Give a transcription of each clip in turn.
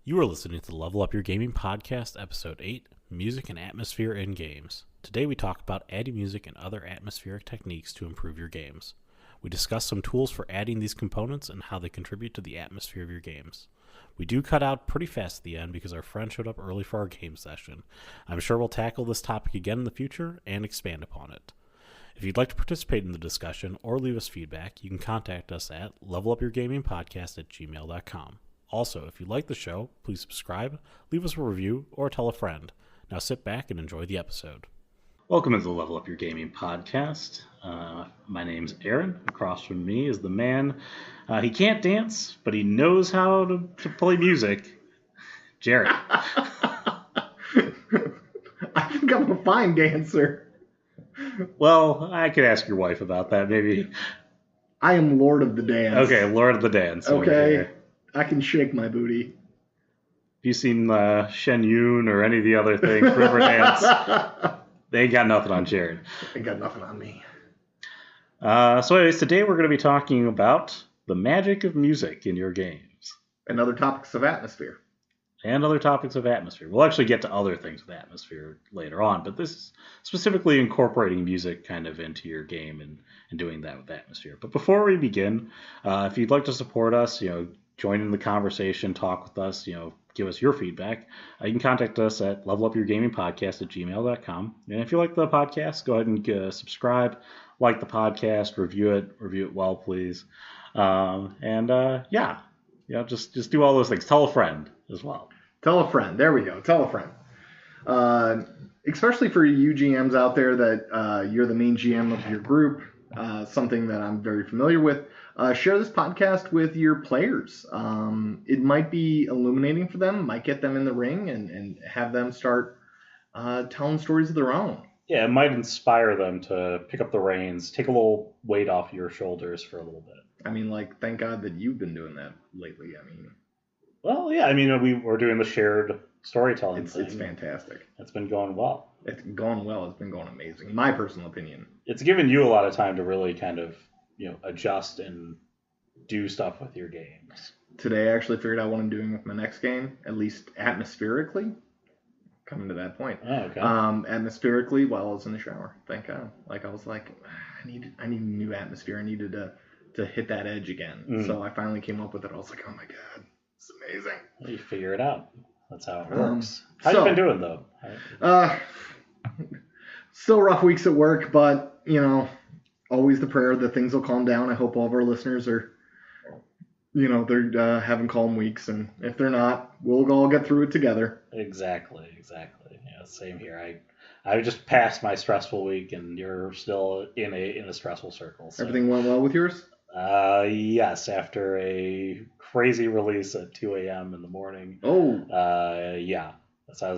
You are listening to the Level Up Your Gaming Podcast, Episode 8, Music and Atmosphere in Games. Today we talk about adding music and other atmospheric techniques to improve your games. We discuss some tools for adding these components and how they contribute to the atmosphere of your games. We do cut out pretty fast at the end because our friend showed up early for our game session. I'm sure we'll tackle this topic again in the future and expand upon it. If you'd like to participate in the discussion or leave us feedback, you can contact us at levelupyourgamingpodcast@gmail.com. Also, if you like the show, please subscribe, leave us a review, or tell a friend. Now sit back and enjoy the episode. Welcome to the Level Up Your Gaming Podcast. My name's Aaron. Across from me is the man. He can't dance, but he knows how to play music. Jared. I think I'm a fine dancer. Well, I could ask your wife about that, maybe. I am Lord of the Dance. Okay, Lord of the Dance. Okay, I can shake my booty. Have you seen Shen Yun or any of the other things, Riverdance? They ain't got nothing on Jared. They got nothing on me. So anyways, today we're going to be talking about the magic of music in your games. And other topics of atmosphere. And other topics of atmosphere. We'll actually get to other things with atmosphere later on, but this is specifically incorporating music kind of into your game and doing that with atmosphere. But before we begin, if you'd like to support us, join in the conversation, talk with us, give us your feedback, you can contact us at levelupyourgamingpodcast@gmail.com. And if you like the podcast, go ahead and subscribe, like the podcast, review it well, please. Just do all those things. Tell a friend as well. Tell a friend. There we go. Tell a friend. Especially for you GMs out there that you're the main GM of your group, something that I'm very familiar with. Share this podcast with your players. It might be illuminating for them, might get them in the ring and have them start telling stories of their own. Yeah, it might inspire them to pick up the reins, take a little weight off your shoulders for a little bit. I mean, thank God that you've been doing that lately. We're doing the shared storytelling thing. It's fantastic. It's been going well. It's going well. It's been going amazing, in my personal opinion. It's given you a lot of time to really kind of, adjust and do stuff with your games. Today, I actually figured out what I'm doing with my next game, at least atmospherically. Coming to that point. Oh, okay. Atmospherically, while I was in the shower. Thank God. I was like, I need a new atmosphere. I needed to hit that edge again. Mm. So I finally came up with it. I was like, oh my God, it's amazing. Well, you figure it out. That's how it works. How you been doing, though? Still rough weeks at work, but, always the prayer that things will calm down. I hope all of our listeners are, they're having calm weeks. And if they're not, we'll all get through it together. Exactly. Yeah, same here. I just passed my stressful week, and you're still in a stressful circle. So. Everything went well with yours? Yes, after a crazy release at 2 a.m. in the morning. Oh. Yeah. I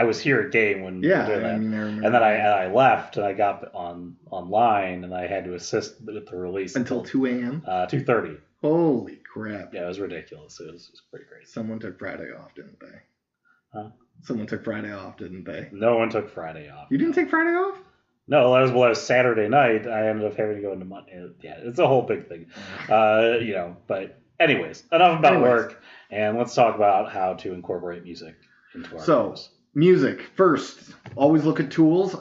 was here at game when you did that. I remember. And then I left, and I got online, and I had to assist with the release. Until 2 a.m.? 2:30. Holy crap. Yeah, it was ridiculous. It was pretty crazy. Someone took Friday off, didn't they? Huh? Someone took Friday off, didn't they? No one took Friday off. You didn't take Friday off? No, it was Saturday night. I ended up having to go into Monday. Yeah, it's a whole big thing. But anyways, enough about work, and let's talk about how to incorporate music into our games. Music. First, always look at tools.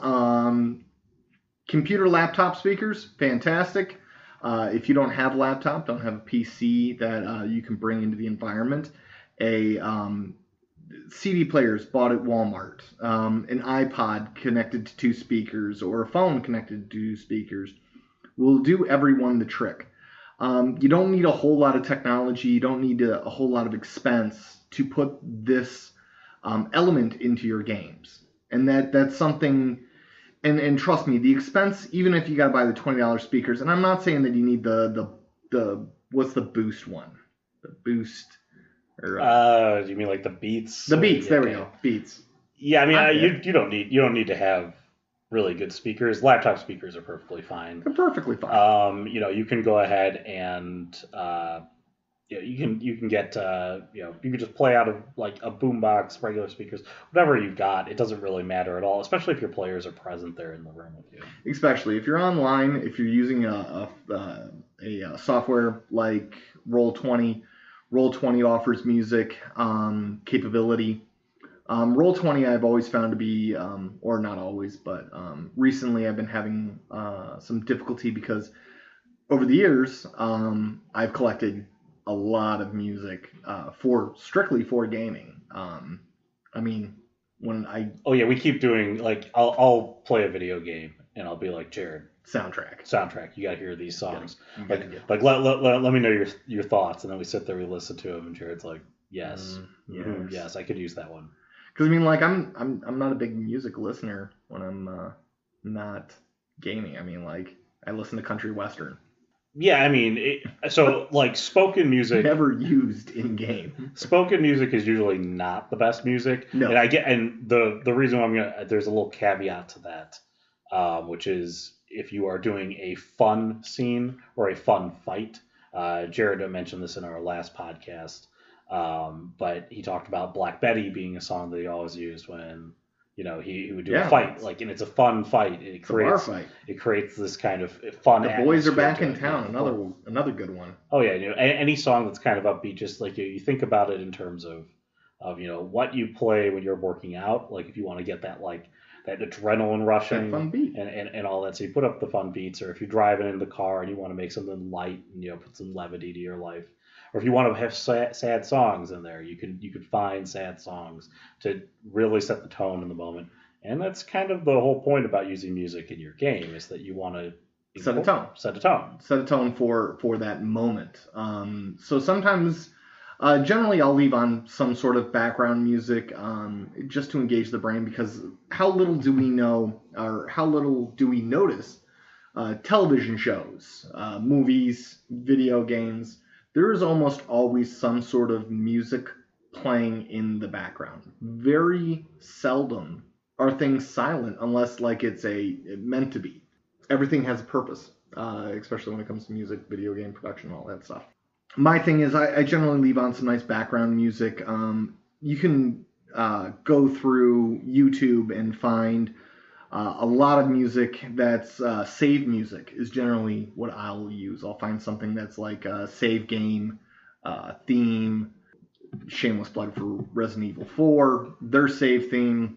Computer laptop speakers, fantastic. If you don't have a laptop, don't have a PC that you can bring into the environment, CD players bought at Walmart, an iPod connected to 2 speakers, or a phone connected to 2 speakers will do everyone the trick. You don't need a whole lot of technology. You don't need a whole lot of expense to put this element into your games. And that's something, and trust me, the expense, even if you got to buy the $20 speakers, and I'm not saying that you need the what's the Boost one? The Boost. Or, you mean like the Beats? The Beats, there we go. Beats. Yeah, you don't need to have really good speakers. Laptop speakers are perfectly fine. They're perfectly fine. You can go ahead and you can get you can just play out of like a boombox, regular speakers, whatever you've got. It doesn't really matter at all, especially if your players are present there in the room with you. Especially if you're online, if you're using a software like Roll20 Roll20 offers music capability. Roll20 I've always found to be, or not always, but recently I've been having some difficulty because over the years I've collected a lot of music strictly for gaming. I mean, when I Oh yeah, we keep doing like I'll play a video game and I'll be like, Jared, soundtrack, you gotta hear these songs. Let me know your thoughts, and then we sit there, we listen to them, and Jared's like, yes, yes, I could use that one. Because I mean, like I'm not a big music listener when I'm not gaming. I mean, like I listen to country western. Yeah, I mean, so like spoken music never used in game. Spoken music is usually not the best music. No, and the reason why there's a little caveat to that, which is if you are doing a fun scene or a fun fight. Jared mentioned this in our last podcast, but he talked about Black Betty being a song that he always used when he would do a fight, like, and it's a fun fight. It creates this kind of fun. The boys are back in town. Another good one. Oh yeah, any song that's kind of upbeat, just like you think about it in terms of what you play when you're working out. Like if you want to get that that adrenaline rushing, that fun beat, and all that. So you put up the fun beats, or if you're driving in the car and you want to make something light and put some levity to your life. Or if you want to have sad songs in there, you could find sad songs to really set the tone in the moment. And that's kind of the whole point about using music in your game, is that you want to set a tone for that moment. So sometimes, generally, I'll leave on some sort of background music just to engage the brain, because how little do we know, or how little do we notice television shows, movies, video games. There is almost always some sort of music playing in the background. Very seldom are things silent unless like it's meant to be. Everything has a purpose, especially when it comes to music, video game production, all that stuff. My thing is I generally leave on some nice background music. You can go through YouTube and find a lot of music that's save music is generally what I'll use. I'll find something that's like a save game theme. Shameless plug for Resident Evil 4. Their save theme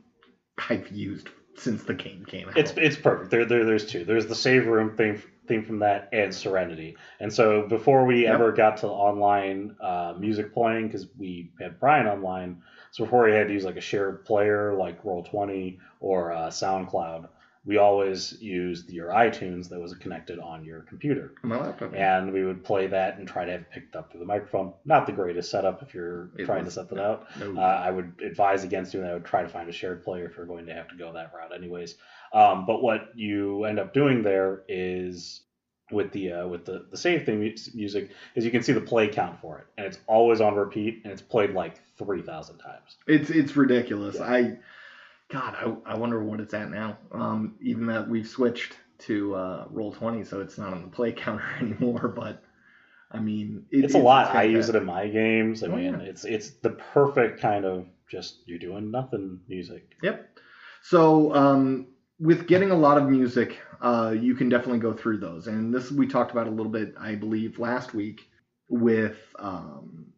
I've used since the game came out. It's perfect. There's two. There's the save room theme from that, and Serenity. And so before we ever got to online music playing, because we had Brian online, so before we had to use like a shared player like Roll20 or SoundCloud, we always used your iTunes that was connected on your computer. My laptop. And we would play that and try to have it picked up through the microphone. Not the greatest setup if you're trying to set that out. No. I would advise against doing that. I would try to find a shared player if you're going to have to go that route anyways. But what you end up doing there is with the save thing music is you can see the play count for it, and it's always on repeat, and it's played like 3,000 times. It's ridiculous. Yeah. I wonder what it's at now. Even that we've switched to Roll20, so it's not on the play counter anymore. But I mean, it's a lot. I use it in my games. I mean, it's the perfect kind of just you're doing nothing music. Yep. So with getting a lot of music, you can definitely go through those. And this we talked about a little bit, I believe, last week with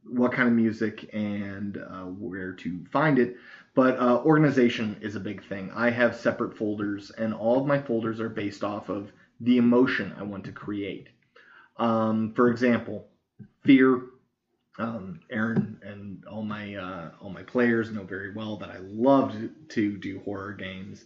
what kind of music and where to find it. But organization is a big thing. I have separate folders, and all of my folders are based off of the emotion I want to create. For example, fear. Aaron and all my players know very well that I love to do horror games.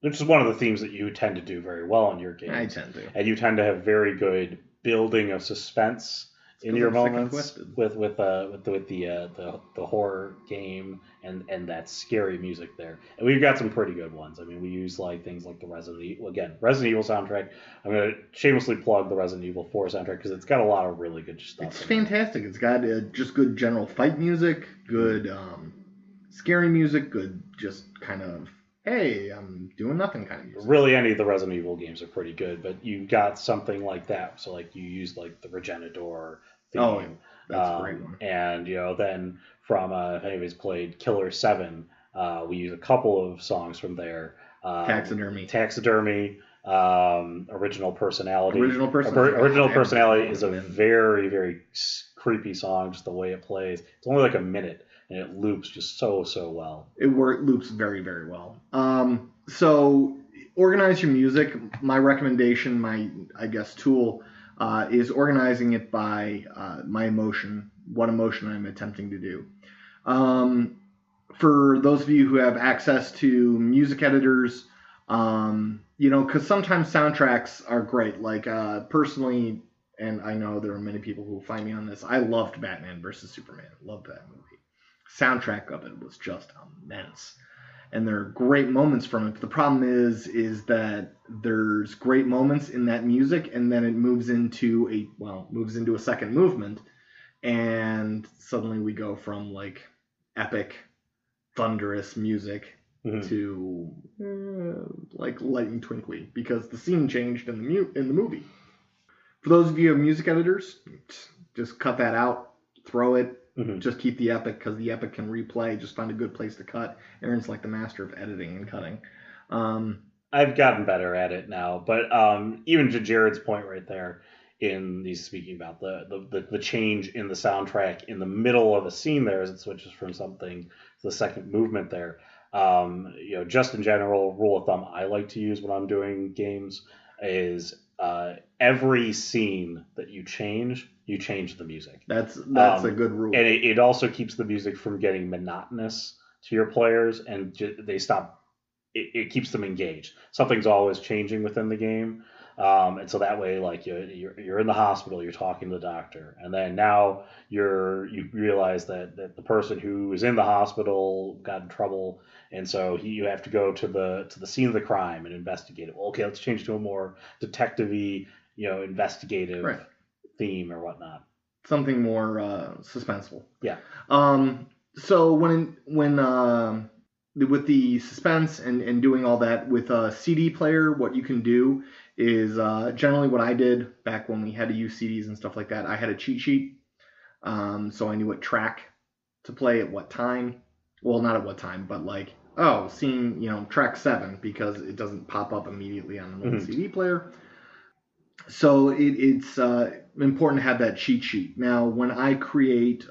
Which is one of the themes that you tend to do very well in your games. I tend to. And you tend to have very good building of suspense in your moments with the horror game and that scary music there. And we've got some pretty good ones. I mean, we use like things like the Resident Evil soundtrack. I'm going to shamelessly plug the Resident Evil 4 soundtrack because it's got a lot of really good stuff. It's fantastic. It's got just good general fight music, good scary music, good just kind of, hey, I'm doing nothing kind of music. Really, any of the Resident Evil games are pretty good, but you got something like that. So like you use like the Regenador theme. Oh, that's a great one. And then from if anybody's played Killer 7, we use a couple of songs from there. Taxidermy. Original Personality. Original Personality. Original I haven't taken Personality that is a one in. very, very creepy song, just the way it plays. It's only like a minute, and it loops just so well. It loops very, very well. So organize your music. My recommendation, my I guess tool, is organizing it by my emotion, what emotion I'm attempting to do. Um, for those of you who have access to music editors, because sometimes soundtracks are great. Like personally, and I know there are many people who will find me on this. I loved Batman versus Superman. Loved that movie. Soundtrack of it was just immense, and there are great moments from it. But the problem is that there's great moments in that music, and then it moves into a second movement, and suddenly we go from like epic thunderous music to like light and twinkly because the scene changed in the movie. For those of you who have music editors, just cut that out, throw it. Just keep the epic because the epic can replay. Just find a good place to cut. Aaron's like the master of editing and cutting. I've gotten better at it now, but even to Jared's point right there, in these speaking about the change in the soundtrack in the middle of a scene there as it switches from something to the second movement there. Just in general, rule of thumb I like to use when I'm doing games is every scene that you change the music. That's a good rule, and it also keeps the music from getting monotonous to your players, and they stop. It keeps them engaged. Something's always changing within the game. And so that way, like you're in the hospital, you're talking to the doctor, and then now you realize that the person who is in the hospital got in trouble, and so you have to go to the scene of the crime and investigate it. Well, okay, let's change to a more detective-y, investigative theme or whatnot. Something more suspenseful. Yeah. So when with the suspense and doing all that with a CD player, what you can do is generally what I did back when we had to use CDs and stuff like that. I had a cheat sheet, so I knew what track to play at what time. Well, not at what time, but like scene track 7 because it doesn't pop up immediately on an old CD player. So it's important to have that cheat sheet. Now, when I create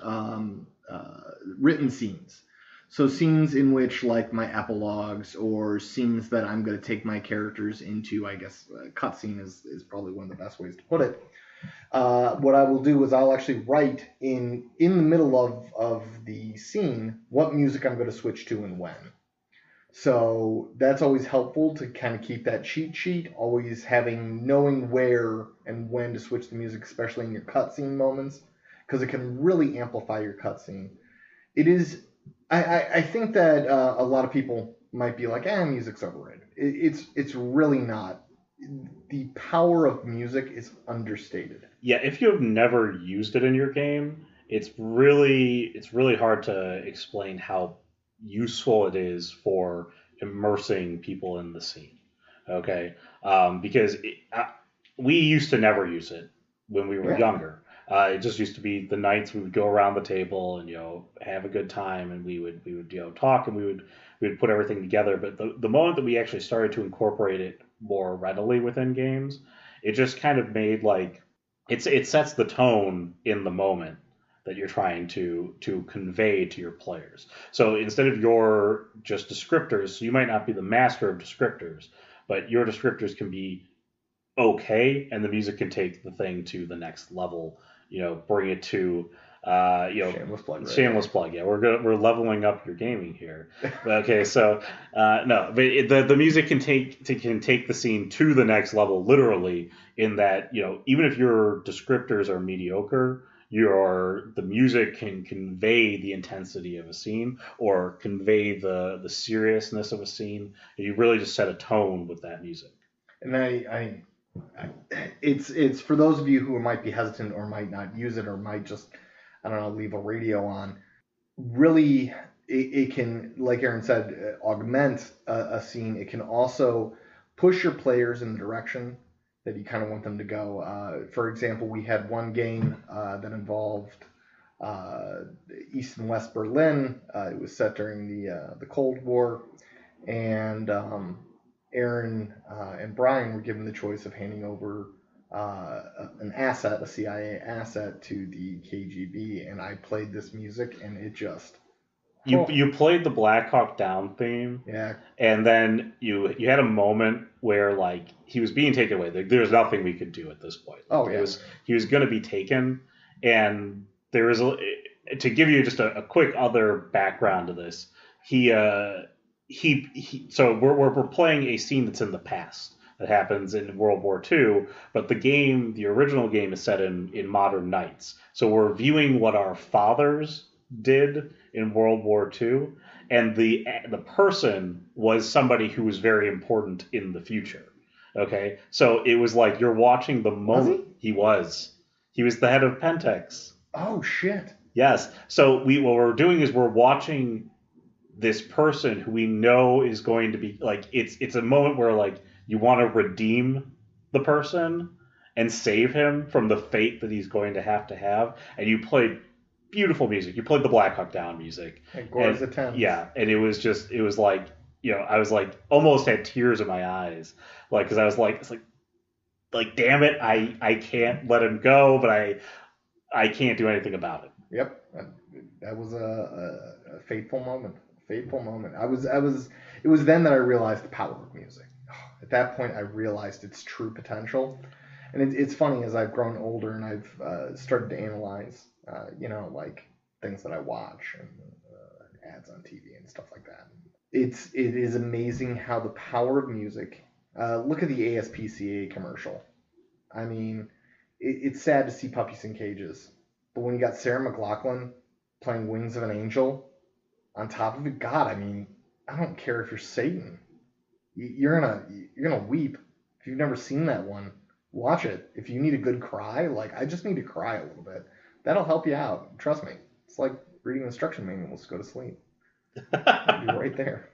written scenes. So scenes in which, like my epilogues or scenes that I'm going to take my characters into, I guess cutscene is probably one of the best ways to put it. What I will do is I'll actually write in the middle of the scene what music I'm going to switch to and when. So that's always helpful to kind of keep that cheat sheet, always knowing where and when to switch the music, especially in your cutscene moments, because it can really amplify your cutscene. It is. I think that a lot of people might be like, music's overrated. It's really not. The power of music is understated. Yeah, if you have never used it in your game, it's really hard to explain how useful it is for immersing people in the scene. Okay, because we used to never use it when we were younger. It just used to be the nights we would go around the table and have a good time, and we would talk, and we would put everything together. But the moment that we actually started to incorporate it more readily within games, it just kind of made like it sets the tone in the moment that you're trying to convey to your players. So instead of your just descriptors, you might not be the master of descriptors, but your descriptors can be okay, and the music can take the thing to the next level. Bring it to shameless plug. Shameless plug. Yeah, we're leveling up your gaming here. Okay, so no, but the music can take the scene to the next level, literally. In that, even if your descriptors are mediocre, the music can convey the intensity of a scene or convey the seriousness of a scene. You really just set a tone with that music. And it's for those of you who might be hesitant or might not use it or might just, I don't know, leave a radio on. Really, it can, like Aaron said, augment a scene. It can also push your players in the direction that you kind of want them to go. For example, we had one game that involved East and West Berlin. It was set during the Cold War, and Aaron and Brian were given the choice of handing over an asset, a CIA asset, to the KGB, and I played this music, and it just, You played the Black Hawk Down theme, yeah, and then you had a moment where like he was being taken away. Like, there's nothing we could do at this point. Like, oh yeah, he was going to be taken, and there was to give you just a quick other background to this. He so we're playing a scene that's in the past that happens in World War II, but the original game is set in modern nights. So we're viewing what our fathers did in World War II, and the person was somebody who was very important in the future. Okay, so it was like you're watching the moment. He was the head of Pentex. Oh shit. Yes. So what we're doing is we're watching this person who we know is going to be like it's a moment where like you want to redeem the person and save him from the fate that he's going to have, and you played beautiful music. You played the Black Hawk Down music. Gore's attempts. Yeah, and it was like, I was like almost had tears in my eyes, like because I was like, it's like damn it, I can't let him go, but I can't do anything about it. Yep, that was a fateful moment. Fateful moment. It was then that I realized the power of music. At that point, I realized its true potential. And it's funny, as I've grown older and I've started to analyze, like things that I watch and ads on TV and stuff like that. It is amazing how the power of music. Look at the ASPCA commercial. I mean, it's sad to see puppies in cages, but when you got Sarah McLachlan playing "Wings of an Angel" on top of it, God, I mean, I don't care if you're Satan, you're gonna weep. If you've never seen that one, watch it. If you need a good cry, like I just need to cry a little bit, that'll help you out. Trust me. It's like reading instruction manuals to go to sleep. It'll be right there.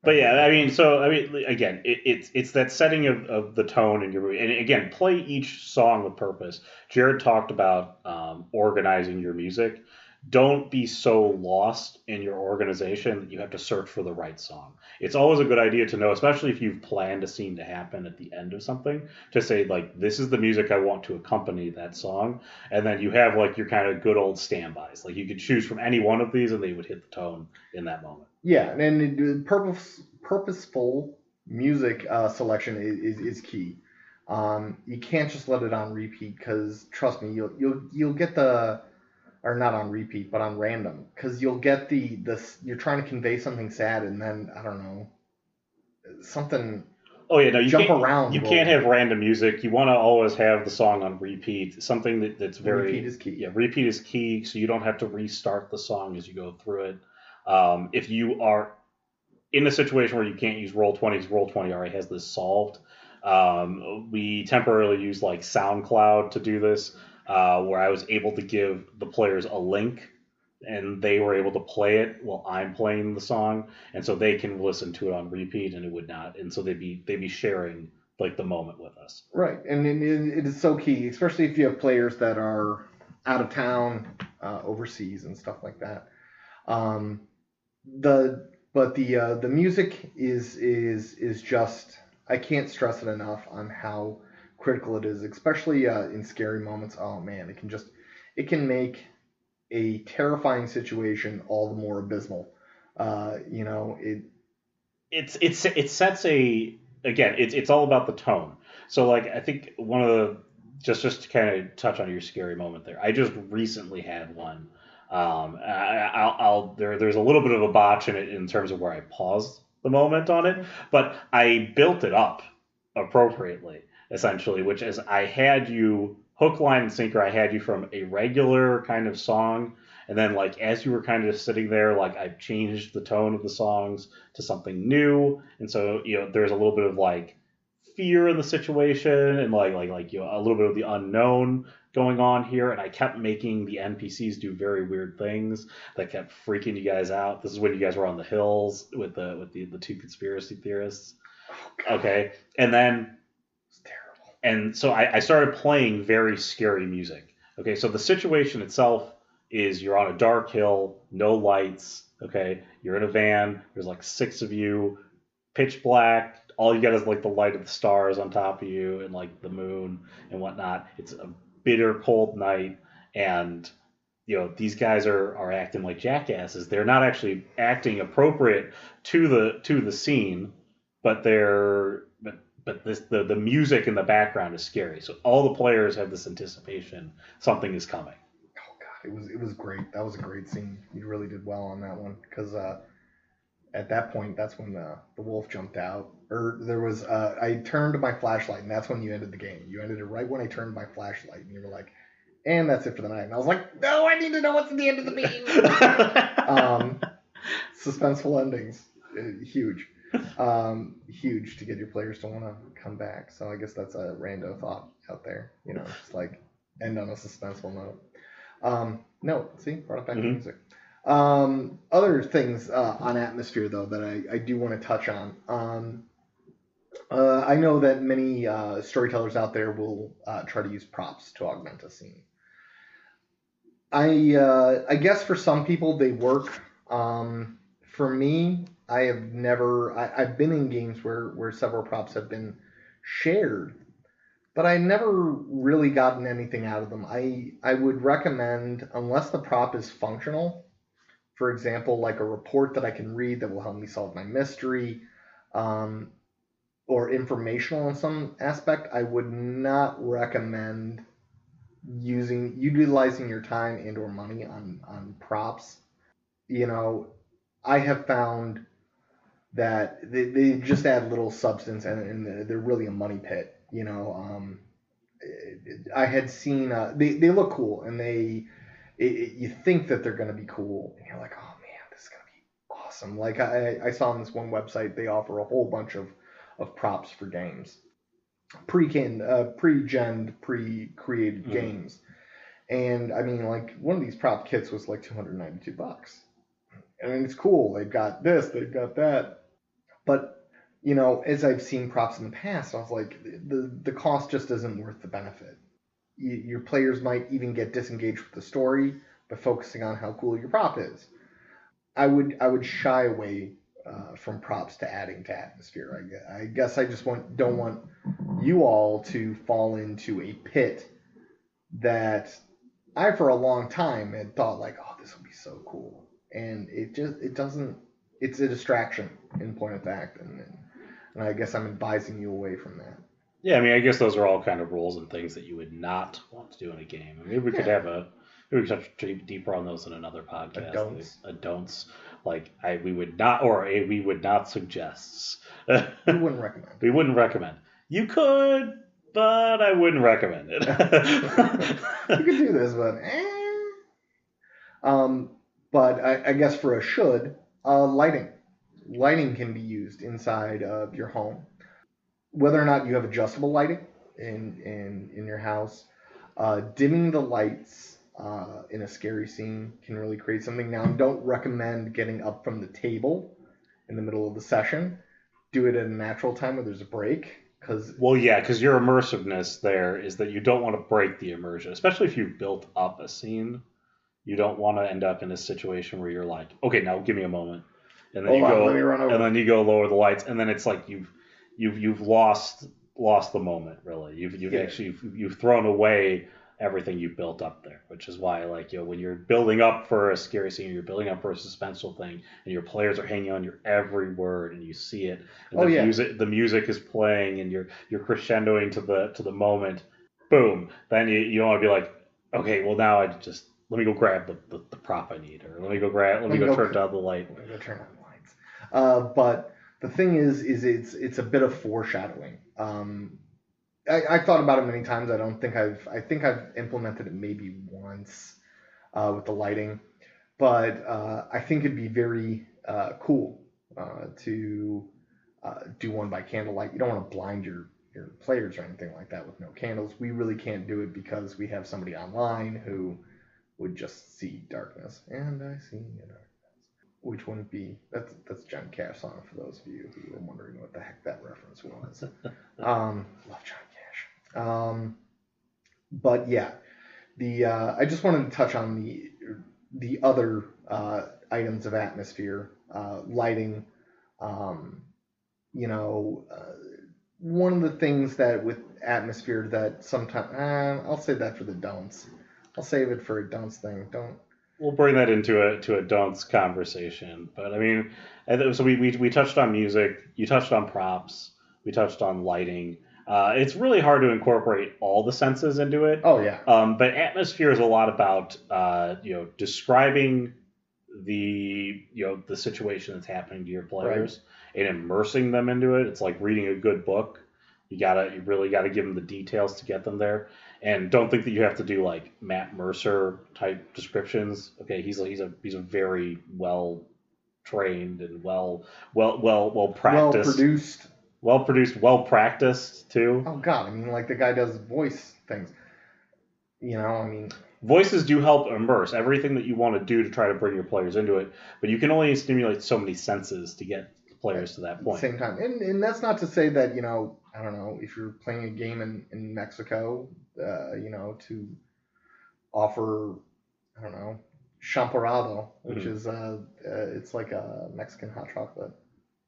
But yeah, again, it's that setting of the tone and and again, play each song with purpose. Jared talked about organizing your music. Don't be so lost in your organization that you have to search for the right song. It's always a good idea to know, especially if you've planned a scene to happen at the end of something, to say like, this is the music I want to accompany that song, and then you have like your kind of good old standbys. Like you could choose from any one of these, and they would hit the tone in that moment. Yeah, and purposeful music selection is key. You can't just let it on repeat, because trust me, you'll get the, or not on repeat, but on random, because you'll get the you're trying to convey something sad, and then I don't know, something. Oh yeah, no, you jump can't, around. You can't have random music. You want to always have the song on repeat. Something that's very repeat is key. Yeah, repeat is key, so you don't have to restart the song as you go through it. If you are in a situation where you can't use Roll20, Roll20 already has this solved. We temporarily use like SoundCloud to do this, where I was able to give the players a link, and they were able to play it while I'm playing the song, and so they can listen to it on repeat, and it would not, and so they'd be sharing like the moment with us. Right, and it is so key, especially if you have players that are out of town, overseas, and stuff like that. The music is just, I can't stress it enough on how critical it is, especially in scary moments. Oh man, it can make a terrifying situation all the more abysmal. It sets a, again, it's all about the tone. So like I think one of the, just to kind of touch on your scary moment there, I just recently had one. There's a little bit of a botch in it in terms of where I paused the moment on it, but I built it up appropriately, essentially, which is I had you hook, line, and sinker. I had you from a regular kind of song, and then like as you were kind of sitting there, like I've changed the tone of the songs to something new, and so there's a little bit of like fear in the situation, and like a little bit of the unknown going on here, and I kept making the NPCs do very weird things that kept freaking you guys out. This is when you guys were on the hills with the two conspiracy theorists. Okay, and then it's terrible. And so I started playing very scary music. Okay, so the situation itself is you're on a dark hill, no lights. Okay, you're in a van. There's like 6 of you. pitch black. All you got is like the light of the stars on top of you and like the moon and whatnot. It's a bitter cold night, and these guys are acting like jackasses. They're not actually acting appropriate to the scene, but the music in the background is scary. So all the players have this anticipation something is coming. Oh god, it was great. That was a great scene. You really did well on that one because at that point, that's when the wolf jumped out. Or there was I turned my flashlight, and that's when you ended the game. You ended it right when I turned my flashlight, and you were like, and that's it for the night. And I was like, no, I need to know what's at the end of the beam. Suspenseful endings, huge, huge to get your players to want to come back. So I guess that's a rando thought out there. Just like end on a suspenseful note. No, see, brought it back to music. Other things on atmosphere though that I do want to touch on. I know that many storytellers out there will try to use props to augment a scene. I guess for some people they work. For me, I've been in games where several props have been shared, but I never really gotten anything out of them. I would recommend, unless the prop is functional, for example, like a report that I can read that will help me solve my mystery, or informational in some aspect, I would not recommend utilizing your time and or money on props. I have found that they just add little substance and they're really a money pit. I had seen they look cool and you think that they're going to be cool and you're like, oh man, this is going to be awesome. Like I saw on this one website, they offer a whole bunch of props for games, pre-gen, pre-created games. And I mean, like one of these prop kits was like $292. I mean, it's cool. They've got this, they've got that. But, as I've seen props in the past, I was like, the cost just isn't worth the benefit. Your players might even get disengaged with the story by focusing on how cool your prop is. I would shy away from props to adding to atmosphere. I guess I just don't want you all to fall into a pit that I for a long time had thought like, oh, this would be so cool, and it doesn't. It's a distraction in point of fact, and I guess I'm advising you away from that. Yeah, I mean, I guess those are all kind of rules and things that you would not want to do in a game. Maybe we could have maybe we could touch deeper on those in another podcast. Don'ts. Like we would not, or we would not suggest. We wouldn't recommend. We wouldn't recommend. You could, but I wouldn't recommend it. You could do this, but I guess for a should, lighting. Lighting can be used inside of your home. Whether or not you have adjustable lighting in your house, dimming the lights in a scary scene can really create something. Now, I don't recommend getting up from the table in the middle of the session. Do it at a natural time where there's a break. Because your immersiveness there is that you don't want to break the immersion, especially if you've built up a scene. You don't want to end up in a situation where you're like, okay, now give me a moment, and then then you go lower the lights, and then it's like you've lost the moment. Really, you've thrown away everything you built up there, which is why when you're building up for a scary scene, you're building up for a suspenseful thing, and your players are hanging on your every word, and you see it, and the music is playing, and you're crescendoing to the moment. Boom! Then you want to be like, okay, well now let me go grab the prop I need, or let me go turn down the light. Let me go turn on the lights. But the thing is it's a bit of foreshadowing. I thought about it many times. I think I've implemented it maybe once with the lighting, but I think it'd be very cool to do one by candlelight. You don't want to blind your players or anything like that with no candles. We really can't do it because we have somebody online who would just see darkness, and I see darkness, which wouldn't be that's John Cash song for those of you who are wondering what the heck that reference was. Love John Cash. But yeah, I just wanted to touch on the other items of atmosphere, lighting, you know, one of the things that with atmosphere that sometimes I'll say that for the don'ts. I'll save it for a don'ts thing. Don't. We'll bring that into a don'ts conversation. But I mean, so we touched on music. You touched on props. We touched on lighting. It's really hard to incorporate all the senses into it. Oh yeah. But atmosphere is a lot about describing the situation that's happening to your players and immersing them into it. It's like reading a good book. You really gotta give them the details to get them there. And don't think that you have to do like Matt Mercer type descriptions. Okay, he's a very well trained and well practiced, Well produced. well practiced too. Oh God, I mean, like the guy does voice things. I mean, Voices do help immerse everything that you want to do to try to bring your players into it, but you can only stimulate so many senses to get players to that at the point. same time, and that's not to say that I don't know if you're playing a game in Mexico, to offer, I don't know, champorado, which is it's like a Mexican hot chocolate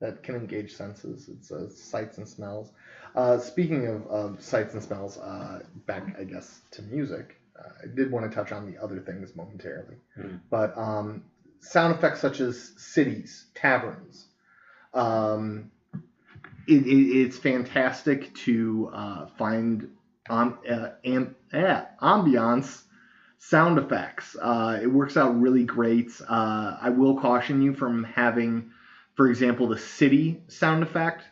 that can engage senses. It's sights and smells. Speaking of sights and smells, back I guess to music. I did want to touch on the other things momentarily, but sound effects such as cities, taverns. It's fantastic to find ambiance sound effects. It works out really great. I will caution you from having, for example, the city sound effect.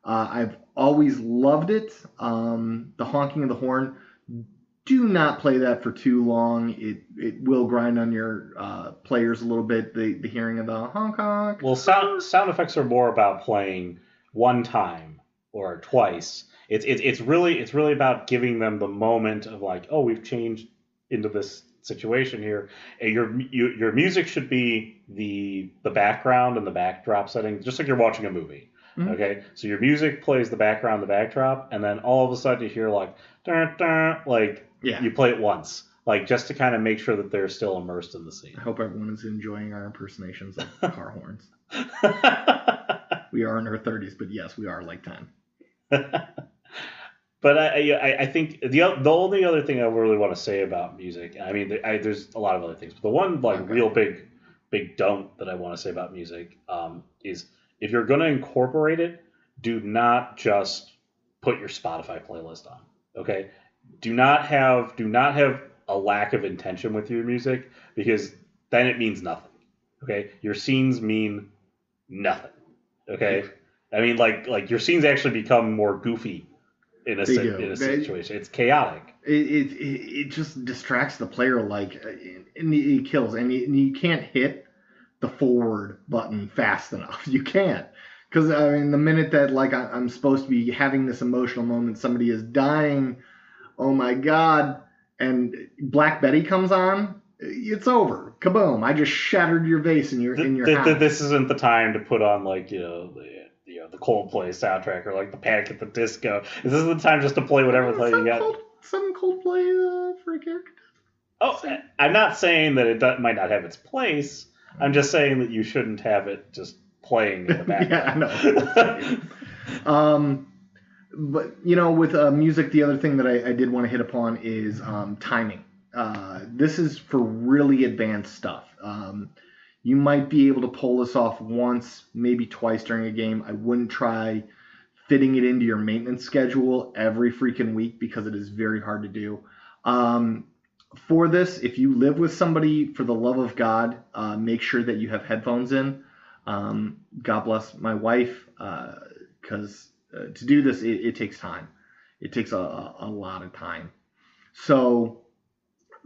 I've always loved it. The honking of the horn. Do not play that for too long. It will grind on your players a little bit. The hearing of the honk honk. Well, sound effects are more about playing one time or twice. It's really about giving them the moment of like, oh, we've changed into this situation here. And your music should be the background and the backdrop setting, just like you're watching a movie. Mm-hmm. Okay, so your music plays the background, the backdrop, and then all of a sudden you hear like, dun, dun, like you play it once, like just to kind of make sure that they're still immersed in the scene. I hope everyone is enjoying our impersonations of car horns. We are in our 30s, but yes, we are like 10. But I think the only other thing I really want to say about music, I mean, there's a lot of other things, but the one real big don't that I want to say about music is if you're going to incorporate it, do not just put your Spotify playlist on. Okay, do not have a lack of intention with your music, because then it means nothing. Okay, your scenes mean nothing. Okay, I mean like your scenes actually become more goofy in a situation. It's chaotic. It just distracts the player, and it kills. And you can't hit the forward button fast enough. You can't, because I mean, the minute that I'm supposed to be having this emotional moment, somebody is dying. Oh my God! And Black Betty comes on. It's over. Kaboom! I just shattered your vase in your house. This isn't the time to put on the Coldplay soundtrack or like the Panic at the Disco. This is the time just to play whatever play you got. Some Coldplay for a character. Oh, I'm not saying that it might not have its place. I'm just saying that you shouldn't have it just playing in the background. Yeah, I know. But with music, the other thing that I did want to hit upon is timing. This is for really advanced stuff. You might be able to pull this off once, maybe twice during a game. I wouldn't try fitting it into your maintenance schedule every freaking week, because it is very hard to do. For this, if you live with somebody, for the love of God, make sure that you have headphones in. God bless my wife, because to do this, it takes time. It takes a lot of time. So,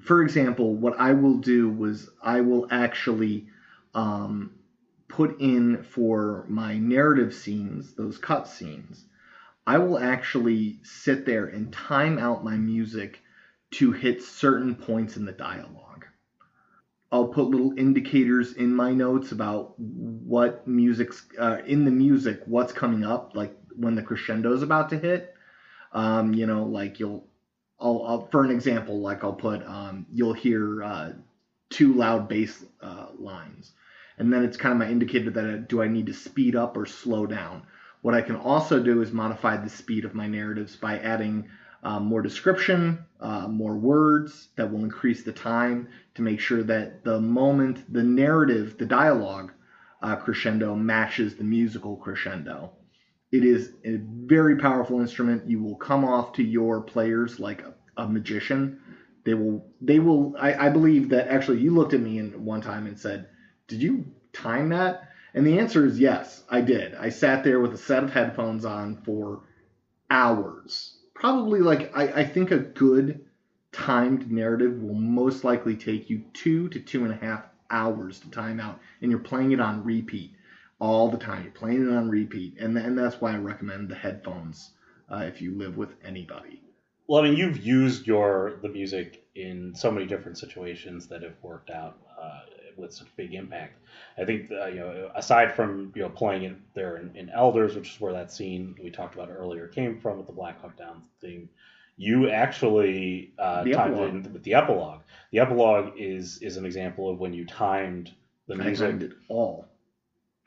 for example, what I will do was I will actually put in for my narrative scenes, those cut scenes, I will actually sit there and time out my music to hit certain points in the dialogue. I'll put little indicators in my notes about what music's in the music, what's coming up, like when the crescendo is about to hit. I'll for an example, like I'll put you'll hear two loud bass lines, and then it's kind of my indicator that do I need to speed up or slow down. What I can also do is modify the speed of my narratives by adding more description, more words that will increase the time to make sure that the moment, the narrative, the dialogue crescendo matches the musical crescendo. It is a very powerful instrument. You will come off to your players like a magician. I believe that actually you looked at me one time and said, "Did you time that?" And the answer is yes, I did. I sat there with a set of headphones on for hours. Probably I think a good timed narrative will most likely take you 2 to 2.5 hours to time out, and you're playing it on repeat all the time. You're playing it on repeat, and that's why I recommend the headphones if you live with anybody. Well, I mean, you've used the music in so many different situations that have worked out with such big impact. I think aside from playing it there in Elders, which is where that scene we talked about earlier came from with the Black Hawk Down theme, you actually timed it in with the epilogue. The epilogue is an example of when you timed the music. I timed it all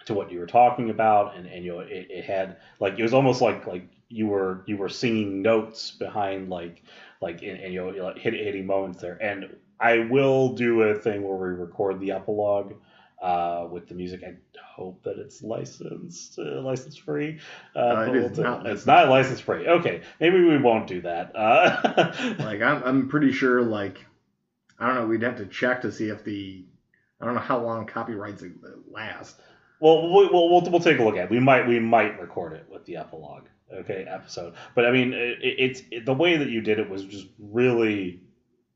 to what you were talking about, and it had it was almost like you were singing notes behind hitting moments there. And I will do a thing where we record the epilogue with the music. I hope that it's license free. It's not license free. Okay, maybe we won't do that. I'm pretty sure I don't know. We'd have to check to see if I don't know how long copyrights last. Well, we'll take a look at it. We might record it with the epilogue, episode. But I mean, it's the way that you did it was just really,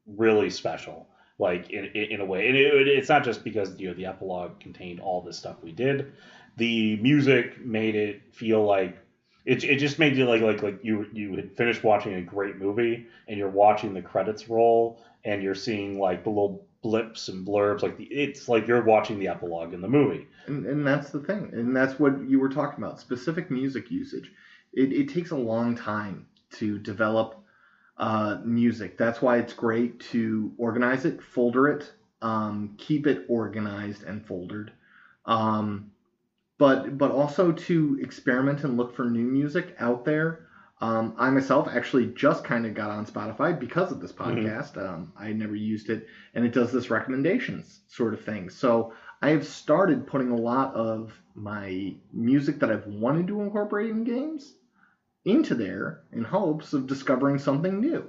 really special. In a way, and it's not just because the epilogue contained all this stuff we did. The music made it feel like it just made you like you had finished watching a great movie and you're watching the credits roll and you're seeing the little blips and blurbs, it's like you're watching the epilogue in the movie. And that's the thing, and that's what you were talking about. Specific music usage. It takes a long time to develop music. That's why it's great to organize it, folder it, keep it organized and foldered. But also to experiment and look for new music out there. I myself actually just kind of got on Spotify because of this podcast. I never used it, and it does this recommendations sort of thing. So I have started putting a lot of my music that I've wanted to incorporate in games into there in hopes of discovering something new.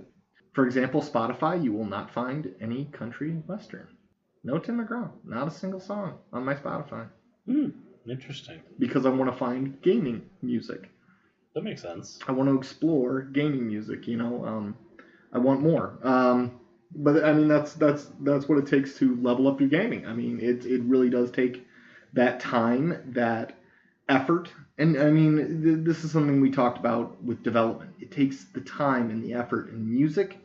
For example, Spotify, you will not find any country western. No Tim McGraw, not a single song on my Spotify. Interesting. Because I want to find gaming music. That makes sense. I want to explore gaming music, I want more. But I mean, that's what it takes to level up your gaming. I mean, it really does take that time, that effort. And I mean, this is something we talked about with development. It takes the time and the effort. In music,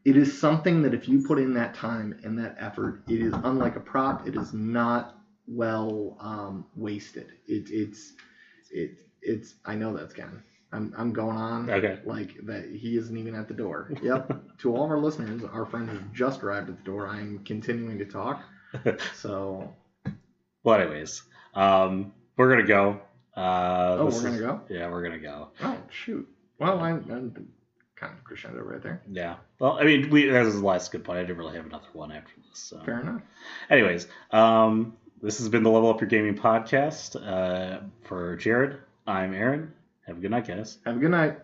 it is something that if you put in that time and that effort, it is unlike a prop. It is not well wasted. It's I know that's Ken. I'm going on like that. He isn't even at the door. Yep. To all of our listeners, our friend has just arrived at the door. I'm continuing to talk. So. Well, anyways, we're gonna go. We're gonna go. Yeah, we're gonna go. Oh shoot. Well, I'm kind of crescendo right there. Yeah. Well, I mean, that was the last good point. I didn't really have another one after this. So. Fair enough. Anyways, this has been the Level Up Your Gaming podcast. For Jared, I'm Aaron. Have a good night, guys. Have a good night.